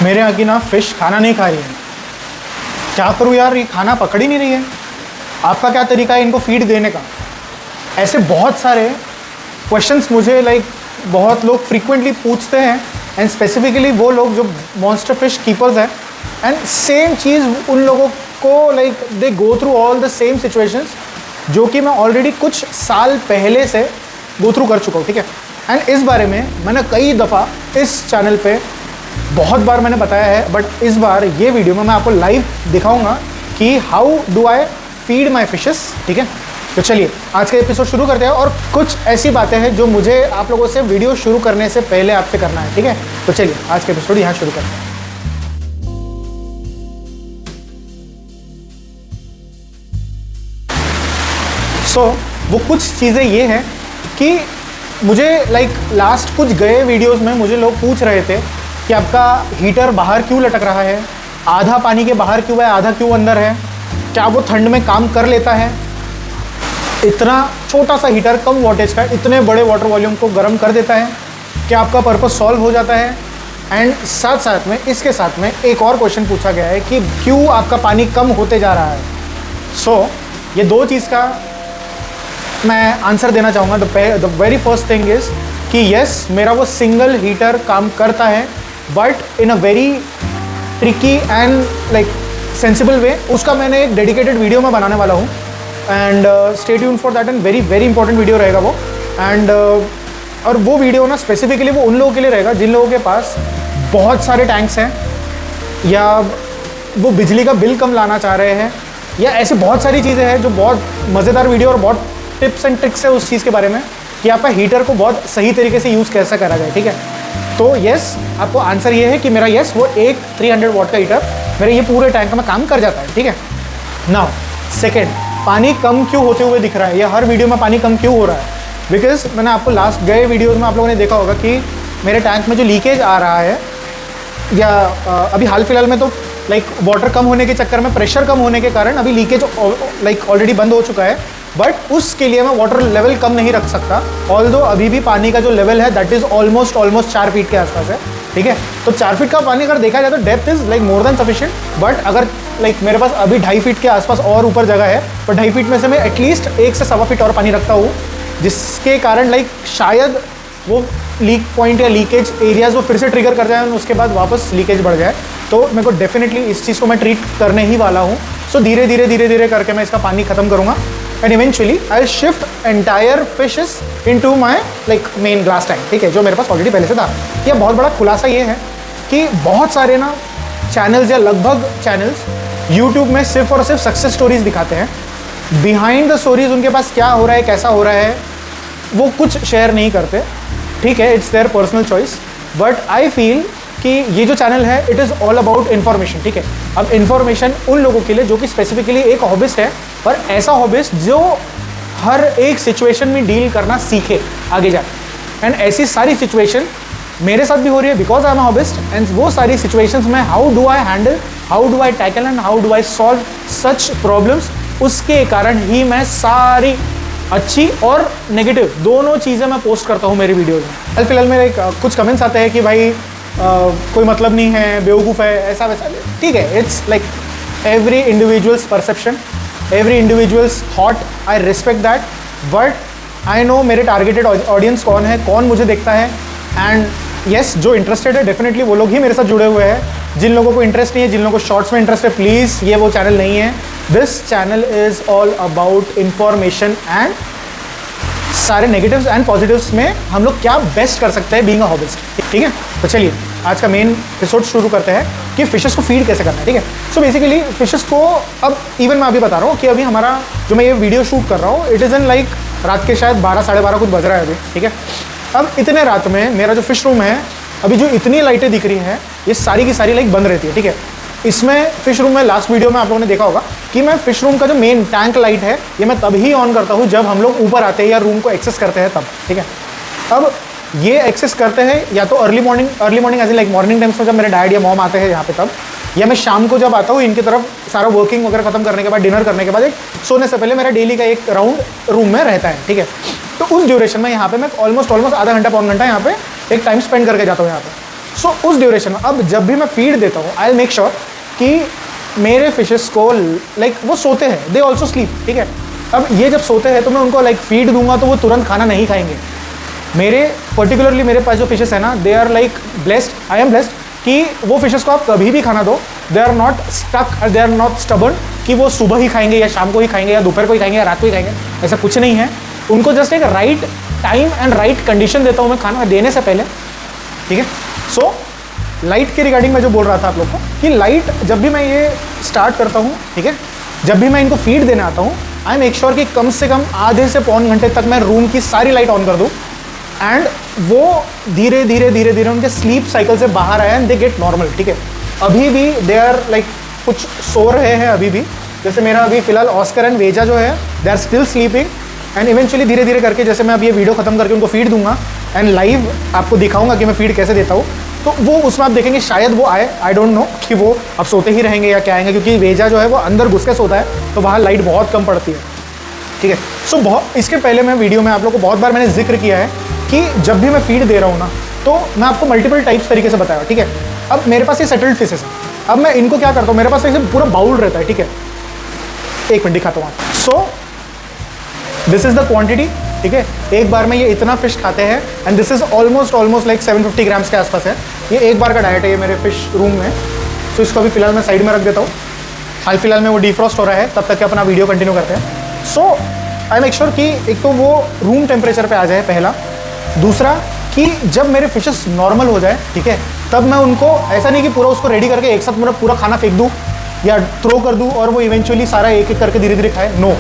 मेरे यहाँ की ना फ़िश खाना नहीं खा रही है। क्या करूँ यार, ये खाना पकड़ ही नहीं रही है। आपका क्या तरीका है इनको फीड देने का? ऐसे बहुत सारे क्वेश्चंस मुझे बहुत लोग फ्रीक्वेंटली पूछते हैं, एंड स्पेसिफिकली वो लोग जो मॉन्स्टर फिश कीपर्स हैं, एंड सेम चीज़ उन लोगों को they go through all the same situations जो कि मैं ऑलरेडी कुछ साल पहले से गो थ्रू कर चुका हूँ, ठीक है। एंड इस बारे में मैंने कई दफ़ा इस चैनल पे बहुत बार मैंने बताया है, बट इस बार ये वीडियो में मैं आपको लाइव दिखाऊंगा कि how do I feed my fishes, ठीक है। तो चलिए आज का एपिसोड शुरू करते हैं, और कुछ ऐसी बातें हैं जो मुझे आप लोगों से वीडियो शुरू करने से पहले आपसे करना है, ठीक है। तो चलिए आज का एपिसोड यहाँ शुरू करते हैं। वो कुछ चीज़ें ये हैं कि मुझे लास्ट कुछ गए वीडियोस में मुझे लोग पूछ रहे थे कि आपका हीटर बाहर क्यों लटक रहा है, आधा पानी के बाहर क्यों है, आधा क्यों अंदर है, क्या वो ठंड में काम कर लेता है। इतना छोटा सा हीटर कम वोल्टेज का इतने बड़े वाटर वॉल्यूम को गर्म कर देता है, क्या आपका पर्पस सॉल्व हो जाता है। एंड साथ साथ में इसके साथ में एक और क्वेश्चन पूछा गया है कि क्यों आपका पानी कम होते जा रहा है। ये दो चीज़ का मैं आंसर देना चाहूँगा। The very first thing is कि येस, मेरा वो सिंगल हीटर काम करता है, but in a very tricky and sensible way. उसका मैंने एक डेडिकेटेड वीडियो में बनाने वाला हूँ, and stay tuned for that, and very very important video रहेगा वो। एंड और वो वीडियो ना स्पेसिफिकली वो उन लोगों के लिए रहेगा जिन लोगों के पास बहुत सारे टैंक्स हैं, या वो बिजली का बिल कम लाना चाह रहे हैं, या ऐसी बहुत सारी चीज़ें हैं जो बहुत मज़ेदार वीडियो और बहुत टिप्स एंड ट्रिक्स है उस चीज़ के बारे में कि आपका हीटर को बहुत सही तरीके से यूज़ कैसे करा जाए, ठीक है। तो येस, आपको आंसर ये है कि मेरा येस वो एक 300 वाट का हीटर मेरे ये पूरे टैंक में काम कर जाता है, ठीक है। नाउ सेकेंड, पानी कम क्यों होते हुए दिख रहा है, या हर वीडियो में पानी कम क्यों हो रहा है? बिकॉज मैंने आपको लास्ट गए वीडियोज़ में आप लोगों ने देखा होगा कि मेरे टैंक में जो लीकेज आ रहा है, या अभी हाल फिलहाल में तो वाटर कम होने के चक्कर में, प्रेशर कम होने के कारण अभी लीकेज ऑलरेडी बंद हो चुका है, बट उसके लिए मैं वाटर लेवल कम नहीं रख सकता। ऑल्दो अभी भी पानी का जो लेवल है दैट इज़ ऑलमोस्ट 4 फीट के आसपास है, ठीक है। तो 4 फीट का पानी अगर देखा जाए तो depth is more than sufficient, but अगर मेरे पास अभी 2.5 फीट के आसपास और ऊपर जगह है, तो 2.5 फीट में से मैं एटलीस्ट 1 से 1.25 फीट और पानी रखता हूँ, जिसके कारण शायद वो लीक पॉइंट या लीकेज एरियाज वो फिर से ट्रिगर कर जाए और उसके बाद वापस लीकेज बढ़ जाए। तो मेरे को डेफिनेटली इस चीज़ को मैं ट्रीट करने ही वाला हूँ। सो धीरे धीरे करके मैं इसका पानी ख़त्म करूँगा, and eventually I will shift entire fishes into my main glass tank, ठीक है, जो मेरे पास ऑलरेडी पहले से था। यह बहुत बड़ा खुलासा ये है कि बहुत सारे ना चैनल्स या लगभग चैनल्स यूट्यूब में सिर्फ और सिर्फ सक्सेस स्टोरीज दिखाते हैं। बिहाइंड द स्टोरीज उनके पास क्या हो रहा है, कैसा हो रहा है, वो कुछ शेयर नहीं करते, ठीक है, it's their personal choice. But I feel कि ये जो चैनल है it is all about information, ठीक है। अब इन्फॉर्मेशन उन लोगों के लिए जो कि स्पेसिफिकली एक हॉबिस्ट है, पर ऐसा हॉबिस्ट जो हर एक सिचुएशन में डील करना सीखे आगे जाए। एंड ऐसी सारी सिचुएशन मेरे साथ भी हो रही है because I am a hobbyist, and वो सारी सिचुएशंस में how do I handle, how do I tackle and how do I solve such problems, उसके कारण ही मैं सारी अच्छी और नेगेटिव दोनों चीज़ें मैं पोस्ट करता हूँ मेरी वीडियोज़ में। हाल फिलहाल मेरे कुछ कमेंट्स आते हैं कि भाई कोई मतलब नहीं है, बेवकूफ़ है, ऐसा वैसा, ठीक है। It's every individuals perception, every individuals thought, I respect that, but I know मेरे टारगेटेड ऑडियंस कौन है, कौन मुझे देखता है। एंड येस, जो इंटरेस्टेड है डेफिनेटली वो लोग ही मेरे साथ जुड़े हुए हैं। जिन लोगों को इंटरेस्ट नहीं है, जिन लोगों को शॉर्ट्स में इंटरेस्ट है, प्लीज़ ये वो चैनल नहीं है। This channel is all about information and सारे नेगेटिव्स एंड पॉजिटिव्स में हम लोग क्या बेस्ट कर सकते हैं बीइंग अ हॉबिस्ट, ठीक है। तो चलिए आज का मेन एपिसोड शुरू करते हैं कि फिशेस को फीड कैसे करना है, ठीक है। सो बेसिकली फिशेस को अब इवन मैं अभी बता रहा हूँ कि अभी हमारा जो मैं ये वीडियो शूट कर रहा हूँ इट इज़ इन रात के शायद 12 साढ़े 12 कुछ बज रहा है अभी, ठीक है। अब इतने रात में मेरा जो फिश रूम है, अभी जो इतनी लाइटें दिख रही हैं ये सारी की सारी बंद रहती है, ठीक है। इसमें फिश रूम में लास्ट वीडियो में आप लोगों ने देखा होगा कि मैं फिश रूम का जो मेन टैंक लाइट है ये मैं तभी ऑन करता हूँ जब हम लोग ऊपर आते हैं या रूम को एक्सेस करते हैं तब, ठीक है। अब ये एक्सेस करते हैं या तो अर्ली मॉर्निंग ऐसे मॉर्निंग टाइम्स में जब मेरे डैड या मॉम आते हैं यहाँ पे तब, या मैं शाम को जब आता हूँ इनकी तरफ सारा वर्किंग वगैरह खत्म करने के बाद, डिनर करने के बाद, एक सोने से पहले मेरा डेली का एक राउंड रूम में रहता है, ठीक है। तो उस ड्यूरेशन में यहाँ पे मैं ऑलमोस्ट आधा घंटा पौन घंटा यहाँ पे एक टाइम स्पेंड करके जाता हूँ यहाँ पे। सो उस ड्यूरेशन में अब जब भी मैं फीड देता हूँ, आई विल मेक श्योर कि मेरे फिशेस को लाइक वो सोते हैं, दे ऑल्सो स्लीप, ठीक है। अब ये जब सोते हैं तो मैं उनको लाइक फीड दूंगा तो वो तुरंत खाना नहीं खाएंगे। मेरे पर्टिकुलरली मेरे पास जो फिशेस है ना, they are like blessed, I am blessed कि वो फिशेस को आप कभी भी खाना दो, they are not stuck, they are not stubborn कि वो सुबह ही खाएंगे या शाम को ही खाएंगे या दोपहर को ही खाएंगे या रात को ही खाएंगे, ऐसा कुछ नहीं है। उनको जस्ट एक right time and right condition देता हूँ मैं खाना देने से पहले, ठीक है। सो लाइट के रिगार्डिंग मैं जो बोल रहा था आप लोग को कि लाइट जब भी मैं ये स्टार्ट करता हूँ, ठीक है, जब भी मैं इनको फीड देने आता हूँ, आई मेक श्योर कि कम से कम आधे से पौन घंटे तक मैं रूम की सारी लाइट ऑन कर दूँ एंड वो धीरे धीरे धीरे धीरे उनके स्लीप साइकिल से बाहर आए एंड दे गेट नॉर्मल, ठीक है। अभी भी दे आर लाइक कुछ सो रहे हैं अभी भी, जैसे मेरा अभी फिलहाल ऑस्कर एंड वेजा जो है they are still sleeping and eventually धीरे धीरे करके जैसे मैं अब ये वीडियो खत्म करके उनको फीड दूंगा एंड लाइव आपको दिखाऊंगा कि मैं फीड कैसे देता हूँ, तो वो उसमें आप देखेंगे शायद वो आए, आई डोंट नो कि वो अब सोते ही रहेंगे या क्या आएंगे, क्योंकि वेजा जो है वो अंदर घुस के सोता है तो वहाँ लाइट बहुत कम पड़ती है, ठीक है। सो बहुत इसके पहले मैं वीडियो में आप लोग को बहुत बार मैंने जिक्र किया है कि जब भी मैं फीड दे रहा हूँ ना तो मैं आपको मल्टीपल टाइप्स तरीके से बताया, ठीक है। अब मेरे पास ये सेटल्ड फिशेस है, अब मैं इनको क्या करता हूँ, मेरे पास ऐसे पूरा बाउल रहता है, ठीक है। एक मिनट दिखाता हूँ। So this is the quantity, ठीक है। एक बार में ये इतना फिश खाते हैं and this is almost like 750 grams के आसपास है। ये एक बार का डाइट है ये मेरे फिश रूम में। तो इसको अभी फिलहाल मैं साइड में रख देता हूँ, हाल फिलहाल में वो डिफ्रॉस्ट हो रहा है, तब तक के अपना वीडियो कंटिन्यू करते हैं। सो आई मेक श्योर कि एक तो वो रूम टेम्परेचर पे आ जाए पहला, दूसरा कि जब मेरे फिशेस नॉर्मल हो जाए, ठीक है, तब मैं उनको ऐसा नहीं कि पूरा उसको रेडी करके एक साथ पूरा खाना फेंक दूँ या थ्रो कर दूँ और वो इवेंचुअली सारा एक एक करके धीरे धीरे खाए, नो,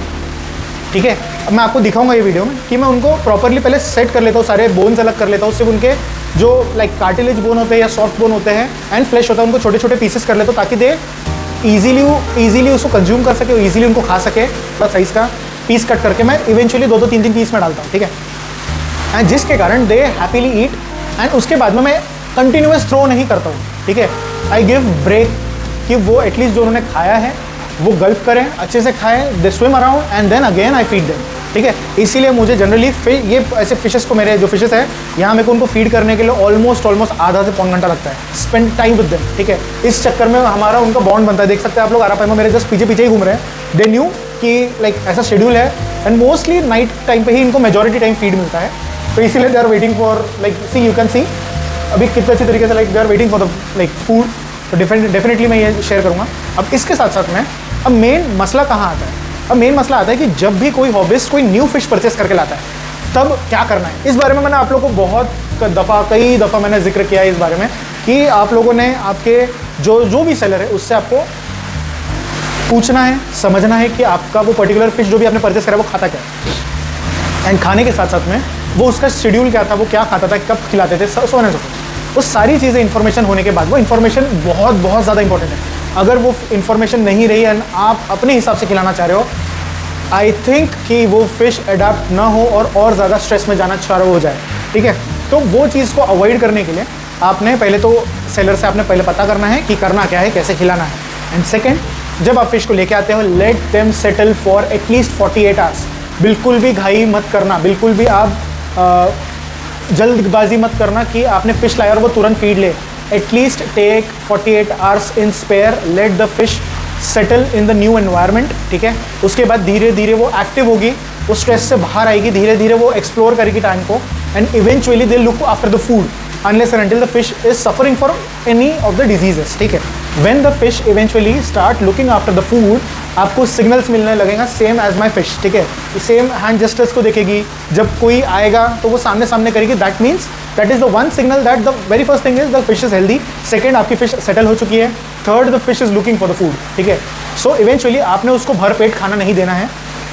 ठीक है। अब मैं आपको दिखाऊंगा ये वीडियो में कि मैं उनको प्रॉपरली पहले सेट कर लेता हूँ, सारे बोन्स अलग कर लेता हूँ, सिर्फ उनके जो लाइक कार्टिलेज बोन होते हैं या सॉफ्ट बोन होते हैं एंड फ्लैश होता है उनको छोटे छोटे पीसेस कर लेता हूँ ताकि दे ईजिली उसको कंज्यूम कर सके और ईजिली उनको खा सके। बस साइज़ का पीस कट करके मैं इवेंचुअली 2-2 3-3 पीस में डालता हूँ, ठीक है। एंड जिसके कारण दे हैप्पीली ईट एंड उसके बाद में मैं कंटिन्यूस थ्रो नहीं करता हूँ, ठीक है। आई गिव ब्रेक कि वो एटलीस्ट जो उन्होंने खाया है वो गल्प करें, अच्छे से खाएं, they swim around and then again I feed them, ठीक है। इसीलिए मुझे जनरली ये ऐसे फिशेस को, मेरे जो फिशेस है यहाँ मेरे को उनको फीड करने के लिए ऑलमोस्ट आधा से पौन घंटा लगता है, स्पेंड टाइम विद देम, ठीक है। इस चक्कर में हमारा उनका बॉन्ड बनता है। देख सकते हैं आप लोग आरापाइमा मेरे जस्ट पीछे ही घूम रहे हैं। दे न्यू कि लाइक ऐसा शेड्यूल है एंड मोस्टली नाइट टाइम पे ही इनको मेजॉरिटी टाइम फीड मिलता है, तो इसीलिए they are waiting for like see, you can see अभी कितने अच्छी तरीके से like they are waiting for the like food. तो डेफिनेटली मैं ये शेयर करूँगा। अब इसके साथ साथ में अब मेन मसला कहाँ आता है, अब मेन मसला आता है कि जब भी कोई हॉबिस्ट कोई न्यू फिश परचेस करके लाता है तब क्या करना है। इस बारे में मैंने आप लोगों को कई दफ़ा मैंने जिक्र किया है इस बारे में कि आप लोगों ने आपके जो भी सेलर है उससे आपको पूछना है, समझना है कि आपका वो पर्टिकुलर फिश जो भी आपने परचेस करा वो खाता क्या है एंड खाने के साथ साथ में वो उसका शेड्यूल क्या था, वो क्या खाता था, कब खिलाते थे, so on and so fourth. वो सारी चीज़ें इन्फॉर्मेशन होने के बाद वो इन्फॉर्मेशन बहुत ज़्यादा इंपॉर्टेंट है। अगर वो इन्फॉर्मेशन नहीं रही एंड आप अपने हिसाब से खिलाना चाह रहे हो, आई थिंक कि वो फिश अडाप्ट ना हो और ज़्यादा स्ट्रेस में जाना चाह रहे हो जाए, ठीक है। तो वो चीज़ को अवॉइड करने के लिए आपने पहले तो सेलर से आपने पहले पता करना है कि करना क्या है, कैसे खिलाना है। एंड सेकेंड, जब आप फिश को लेके आते हो let them settle for at least 48 hours. बिल्कुल भी घाई मत करना, बिल्कुल भी आप जल्दबाजी मत करना कि आपने फिश लाया और वो तुरंत फीड ले। At least take 48 hours in spare, let the fish settle in the new environment, ठीक है। उसके बाद धीरे धीरे वो एक्टिव होगी, वो स्ट्रेस से बाहर आएगी, धीरे धीरे वो एक्सप्लोर करेगी टाइम को and eventually they look after the food unless and until the fish is suffering from any of the diseases, ठीक है। When the fish eventually start looking after the food, आपको सिग्नल्स मिलने लगेगा same as my fish, ठीक है। Same hand gestures को देखेगी, जब कोई आएगा तो वो सामने करेगी, that means that is the one signal that the very first thing is the fish is healthy. Second, आपकी फिश सेटल हो चुकी है। Third, the fish is looking for the food, ठीक है। सो इवेंचुअली आपने उसको भर पेट खाना नहीं देना है।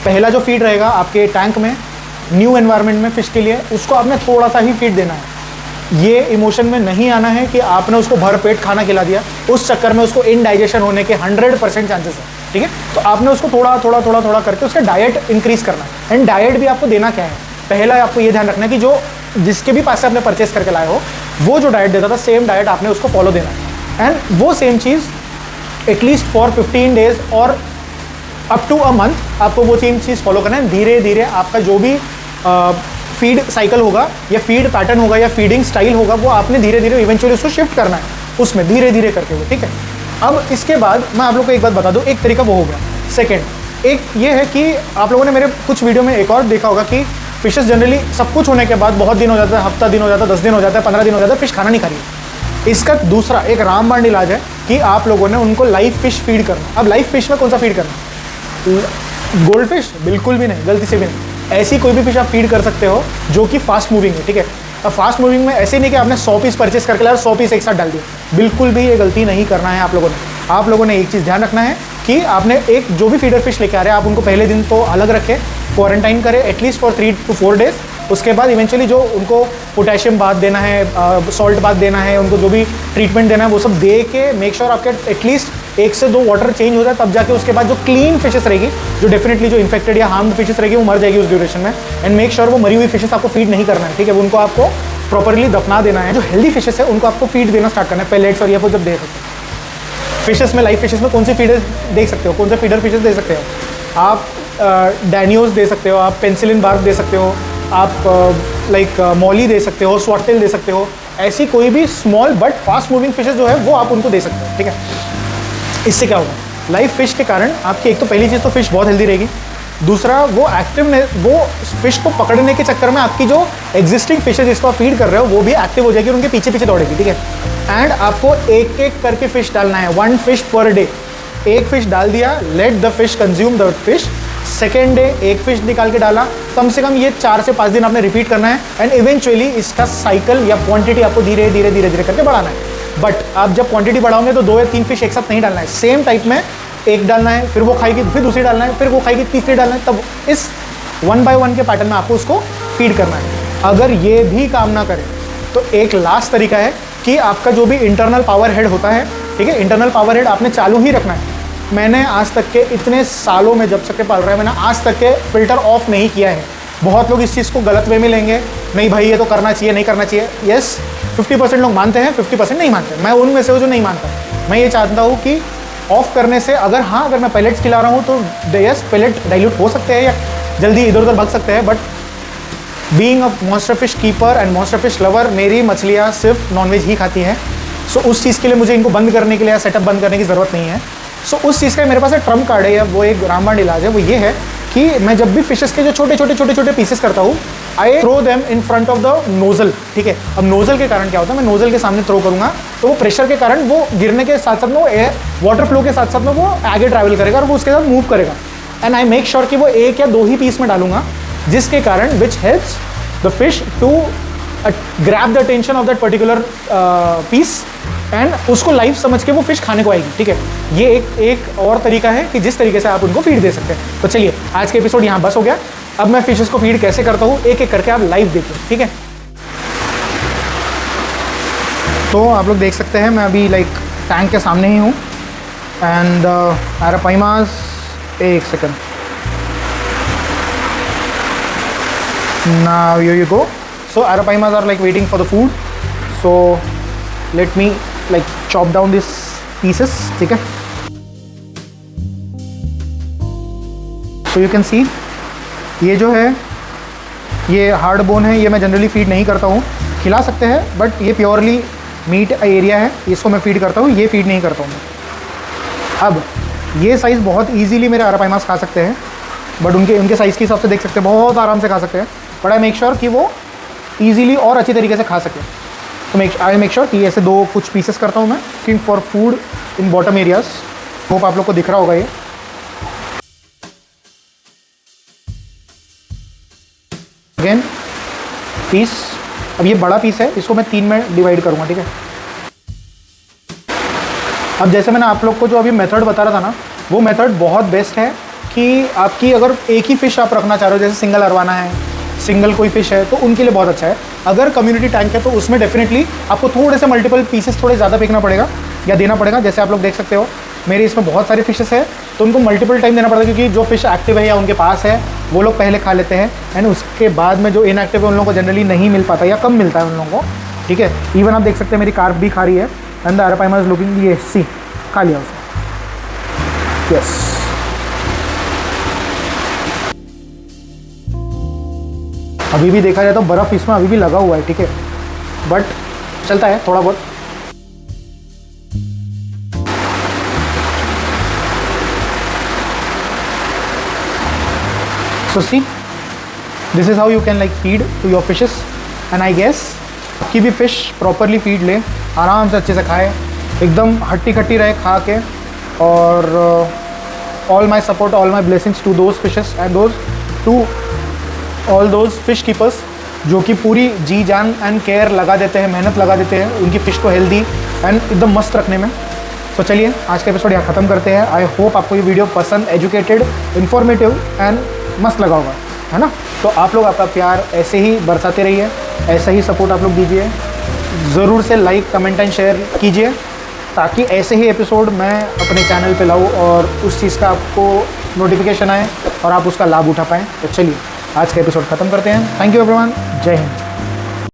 पहला जो फीड रहेगा आपके टैंक में न्यू एनवायरनमेंट में फिश के लिए, उसको आपने थोड़ा सा ही फीड देना है। ये इमोशन में नहीं आना है कि आपने उसको भर पेट खाना खिला दिया, उस चक्कर में उसको इनडाइजेशन होने के 100% चांसेस है, ठीक है। तो आपने उसको थोड़ा करके उसका डाइट इंक्रीज करना है। एंड डाइट भी आपको देना क्या है, पहला आपको ये ध्यान रखना है कि जो जिसके भी पास से आपने परचेस करके लाए हो वो जो डाइट देता था सेम डाइट आपने उसको फॉलो देना है। एंड वो same cheese at least for 15 days और अप टू अ मंथ आपको वो सेम चीज़ फॉलो करना है। धीरे धीरे आपका जो भी फीड साइकिल होगा या फीड पैटर्न होगा या फीडिंग स्टाइल होगा, वो आपने धीरे धीरे इवेंचुअली उसको शिफ्ट करना है उसमें, धीरे धीरे करके हुए, ठीक है। अब इसके बाद मैं आप लोग को एक बात बता दूं, एक तरीका वो हो गया। सेकेंड एक ये है कि आप लोगों ने मेरे कुछ वीडियो में एक और देखा होगा कि फिशेस जनरली सब कुछ होने के बाद बहुत दिन हो जाता है, हफ्ता दिन हो जाता है, 10 दिन हो जाता है, 15 दिन हो जाता है, फिश खाना नहीं खा रही है। इसका दूसरा एक रामबाण इलाज है कि आप लोगों ने उनको लाइव फिश फीड करना। अब लाइव फिश में कौन सा फीड करना? Gold fish? बिल्कुल भी नहीं, गलती से भी नहीं। ऐसी कोई भी फिश आप फीड कर सकते हो जो कि फास्ट मूविंग है, ठीक है। अब फास्ट मूविंग में ऐसे नहीं कि आपने 100 पीस परचेस करके लाया और 100 पीस एक साथ डाल दिए, बिल्कुल भी ये गलती नहीं करना है आप लोगों ने। आप लोगों ने एक चीज़ ध्यान रखना है कि आपने एक जो भी फीडर फिश लेके आ रहे हैं, आप उनको पहले दिन तो अलग रखें, क्वारंटाइन करें एटलीस्ट फॉर 3 to 4 डेज। उसके बाद इवेंचुअली जो उनको पोटेशियम बात देना है, सॉल्ट बात देना है, उनको जो भी ट्रीटमेंट देना है वो सब दे के मेक श्योर आपके एटलीस्ट 1 से 2 वाटर चेंज हो जाए, तब जाके उसके बाद जो क्लीन फिशेस रहेगी, जो डेफिनेटली जो इन्फेक्टेड या हार्म्ड फिशेस रहेगी वो मर जाएगी उस ड्यूरेशन में। एंड मेक श्योर वो मरी हुई फिशेस आपको फीड नहीं करना है, ठीक है। उनको आपको प्रॉपरली दफना देना है। जो हेल्दी फिशेस है उनको आपको फीड देना स्टार्ट करना है, पेलेट्स और ये जब दे सकते हैं। फिशेस में, लाइव फिशेस में कौन सी फीडर देख सकते हो, कौन से फीडर फिशेस दे सकते हो आप? डैनियोस दे सकते हो आप, पेंसिलिन बार्क दे सकते हो आप, लाइक मॉली दे सकते हो, स्वॉटटेल दे सकते हो। ऐसी कोई भी small but fast moving fishes जो है वो आप उनको दे सकते हो, ठीक है। इससे क्या होगा? लाइव फिश के कारण आपकी एक तो पहली चीज़ तो फिश बहुत हेल्दी रहेगी, दूसरा वो एक्टिवनेस, वो फिश को पकड़ने के चक्कर में आपकी जो एग्जिस्टिंग फिश है जिसको आप फीड कर रहे हो वो भी एक्टिव हो जाएगी और उनके पीछे पीछे दौड़ेगी, ठीक है। एंड आपको एक एक करके फिश डालना है, 1 फिश पर डे। एक फिश डाल दिया, late the fish consume the fish. Second day एक फिश निकाल के डाला, कम से कम ये 4 से 5 दिन आपने रिपीट करना है। एंड इवेंचुअली इसका साइकिल या क्वांटिटी आपको धीरे धीरे धीरे धीरे करके बढ़ाना है। बट आप जब क्वांटिटी बढ़ाओगे तो 2 या 3 फिश एक साथ नहीं डालना है, सेम टाइप में एक डालना है, फिर वो खाएगी, फिर दूसरी डालना है, फिर वो खाएगी, तीसरी डालना है। तब इस 1 by 1 के पैटर्न में आपको उसको फीड करना है। अगर ये भी काम ना करे तो एक लास्ट तरीका है कि आपका जो भी इंटरनल पावर हेड होता है, ठीक है, इंटरनल पावर हेड आपने चालू ही रखना है। मैंने आज तक के इतने सालों में जब से पाल रहा है, मैंने आज तक के फिल्टर ऑफ नहीं किया है। बहुत लोग इस चीज़ को गलत वे में लेंगे, नहीं भाई ये तो करना चाहिए, नहीं करना चाहिए। यस, 50% लोग मानते हैं, 50% नहीं मानते। मैं उनमें से हूँ जो नहीं मानता। मैं ये चाहता हूँ कि ऑफ करने से अगर मैं पैलेट्स खिला रहा हूँ तो यस, पैलेट डाइल्यूट हो सकते हैं या जल्दी इधर उधर भाग सकते हैं, but being a monster fish keeper and monster fish lover, मेरी मछलियाँ सिर्फ नॉनवेज ही खाती हैं। सो उस चीज़ के लिए मुझे इनको बंद करने के लिए या सेटअप बंद करने की ज़रूरत नहीं है। सो उस चीज़ का मेरे पास एक ट्रम्प कार्ड है, या वो एक रामबाण इलाज है। वो ये है कि मैं जब भी फिशेस के जो छोटे छोटे पीसेस करता हूँ, I throw them in front of the nozzle, ठीक है। अब नोजल के कारण क्या होता है, मैं नोजल के सामने थ्रो करूँगा तो वो प्रेशर के कारण वो गिरने के साथ साथ में वो एयर वाटर फ्लो के साथ साथ में वो आगे ट्रैवल करेगा और वो उसके साथ मूव करेगा। एंड आई मेक श्योर कि वो 1 या 2 ही पीस में डालूंगा, जिसके कारण which helps the fish to grab the attention of that particular piece and उसको लाइव समझ के वो फिश खाने को आएगी, ठीक है। ये एक और तरीका है कि जिस तरीके से आप उनको फीड दे सकते हैं। तो चलिए आज के एपिसोड यहाँ बस हो गया। अब मैं फिशेस को फीड कैसे करता हूँ एक एक करके आप लाइव देखिए, ठीक है। तो आप लोग देख सकते हैं मैं अभी लाइक टैंक के सामने ही हूँ एंड Arapaima, एक second, now here you go. So Arapaima are like waiting for the food, so let me like chop down these pieces, ठीक है। So you can see ये जो है ये हार्ड बोन है, ये मैं जनरली फीड नहीं करता हूँ, खिला सकते हैं बट ये प्योरली मीट एरिया है, इसको मैं फीड करता हूँ, ये फीड नहीं करता हूँ। अब ये साइज़ बहुत इजीली मेरे Arapaimas खा सकते हैं, बट उनके साइज़ के हिसाब से देख सकते हैं बहुत आराम से खा सकते हैं, बट आई मेक श्योर कि वो ईजिली और अच्छी तरीके से खा सकें। तो आई मेक श्योर कि ऐसे 2 कुछ पीसेस करता हूँ मैं, cooking for food in bottom areas. Hope आप लोग को दिख रहा होगा ये। अगेन पीस, अब ये बड़ा पीस है, इसको मैं 3 में डिवाइड करूँगा, ठीक है। अब जैसे मैंने आप लोग को जो अभी मेथड बता रहा था ना, वो मेथड बहुत बेस्ट है कि आपकी अगर एक ही फ़िश आप रखना चाह रहे हो, जैसे सिंगल अरवाना है, सिंगल कोई फ़िश है, तो उनके लिए बहुत अच्छा है। अगर कम्युनिटी टैंक है तो उसमें डेफिनेटली आपको थोड़े से मल्टीपल पीसेस थोड़े ज़्यादा फेंकना पड़ेगा या देना पड़ेगा। जैसे आप लोग देख सकते हो मेरे इसमें बहुत सारे फिशेस है, तो उनको मल्टीपल टाइम देना पड़ता है, क्योंकि जो फिश एक्टिव है या उनके पास है वो लोग पहले खा लेते हैं एंड उसके बाद में जो इनएक्टिव है उन लोगों को जनरली नहीं मिल पाता या कम मिलता है उन लोगों को, ठीक है। इवन आप देख सकते हैं मेरी कार्प भी खा रही है and the Arapaima is looking, ये सी खा लिया उसने, यस। अभी भी देखा जाए तो बर्फ़ इसमें अभी भी लगा हुआ है, ठीक है, बट चलता है थोड़ा बहुत। So see, this is how you can like feed to your fishes, and I guess कि भी फिश प्रॉपरली फीड ले, आराम से अच्छे से खाए, एकदम हट्टी कट्टी रहे खा के। और all my support, all my blessings to those fishes and all those fish keepers जो कि पूरी जी जान एंड केयर लगा देते हैं, मेहनत लगा देते हैं उनकी फ़िश को हेल्दी एंड एकदम मस्त रखने में। तो चलिए आज का एपिसोड यहाँ ख़त्म करते हैं। आई होप आपको ये वीडियो पसंद, एजुकेटेड, इन्फॉर्मेटिव एंड मस्त लगा होगा, है ना। तो आप लोग आपका प्यार ऐसे ही बरसाते रहिए, ऐसा ही सपोर्ट आप लोग दीजिए, ज़रूर से लाइक, कमेंट एंड शेयर कीजिए ताकि ऐसे ही एपिसोड मैं अपने चैनल पे लाऊँ और उस चीज़ का आपको नोटिफिकेशन आए और आप उसका लाभ उठा पाएँ। तो चलिए आज का एपिसोड ख़त्म करते हैं। थैंक यू एवरीवन, जय हिंद।